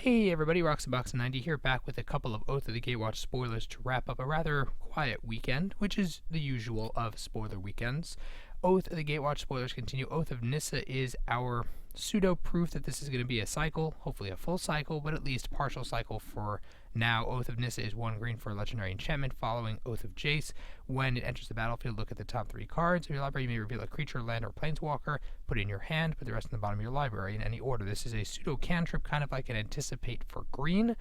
Hey everybody, Roxybox90 here, back with a couple of Oath of the Gatewatch spoilers to wrap up a rather quiet weekend, which is the usual of spoiler weekends. Oath of the Gatewatch spoilers continue. Oath of Nissa is our pseudo-proof that this is going to be a cycle, hopefully a full cycle, but at least partial cycle for now. Oath of Nissa is 1 green for a legendary enchantment following Oath of Jace. When it enters the battlefield, look at the top 3 cards of your library. You may reveal a creature, land, or planeswalker, put it in your hand, put the rest in the bottom of your library in any order. This is a pseudo cantrip, kind of like an anticipate for green.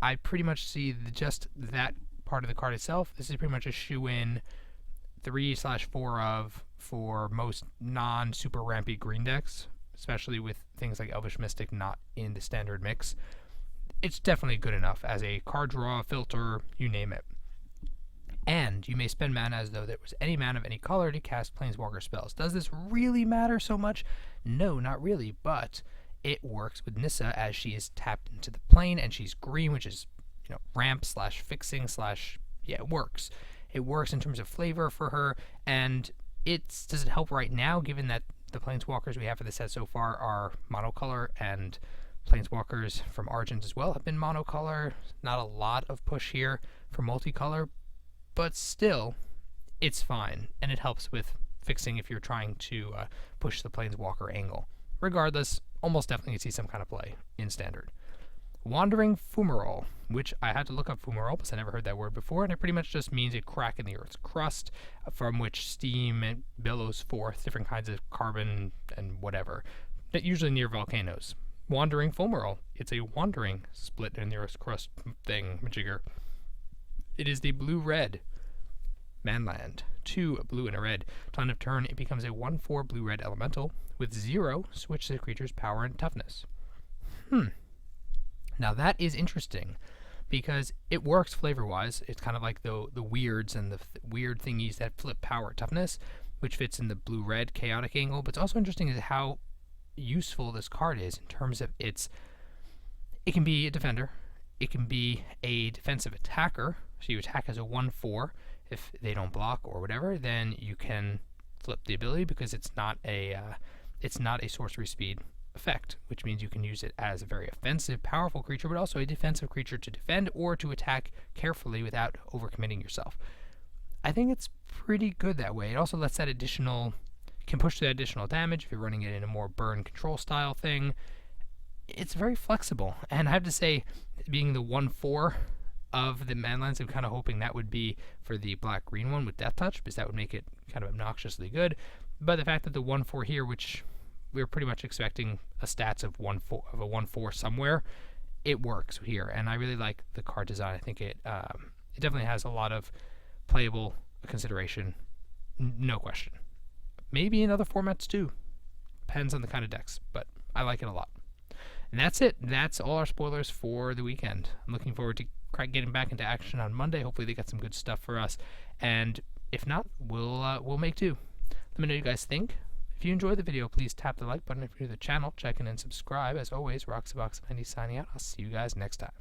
I pretty much see just that part of the card itself. This is pretty much a shoe-in 3/4 of for most non-super rampy green decks, especially with things like Elvish Mystic not in the standard mix. It's definitely good enough as a card draw, filter, you name it. And you may spend mana as though there was any mana of any color to cast planeswalker spells. Does this really matter so much? No, not really, but it works with Nissa as she is tapped into the plane and she's green, which is, ramp slash fixing slash, it works. It works in terms of flavor for her, and does it help right now, given that the planeswalkers we have for the set so far are monocolor, and planeswalkers from Origins as well have been monocolor. Not a lot of push here for multicolor, but still, it's fine, and it helps with fixing if you're trying to push the planeswalker angle. Regardless, almost definitely see some kind of play in Standard. Wandering Fumarole, which I had to look up Fumarole because I never heard that word before, and it pretty much just means a crack in the Earth's crust from which steam billows forth, different kinds of carbon and whatever, usually near volcanoes. Wandering Fumarole. It's a wandering split in the Earth's crust thing, majigger. It is the blue-red manland. 2 blue and a red. Time of turn, it becomes a 1/4 blue-red elemental. With 0, switch the creature's power and toughness. Now that is interesting, because it works flavor-wise. It's kind of like the weirds and the weird thingies that flip power toughness, which fits in the blue-red chaotic angle. But it's also interesting is how useful this card is in terms of it can be a defender, it can be a defensive attacker, so you attack as a 1/4. If they don't block or whatever, then you can flip the ability because it's not a sorcery speed effect, which means you can use it as a very offensive, powerful creature, but also a defensive creature to defend or to attack carefully without overcommitting yourself. I think it's pretty good that way. It also lets that can push the additional damage if you're running it in a more burn control style thing. It's very flexible, and I have to say, being the 1/4 of the manlands, I'm kind of hoping that would be for the black-green one with Death Touch, because that would make it kind of obnoxiously good. But the fact that the 1/4 here, which we're pretty much expecting a stats of 1/4 somewhere, it works here, and I really like the card design. I think it definitely has a lot of playable consideration, no question. Maybe in other formats too. Depends on the kind of decks, but I like it a lot. And that's it. That's all our spoilers for the weekend. I'm looking forward to getting back into action on Monday. Hopefully they got some good stuff for us, and if not, we'll make do. Let me know what you guys think. If you enjoyed the video, please tap the like button. If you're new to the channel, check in and subscribe. As always, Roxybox90 signing out. I'll see you guys next time.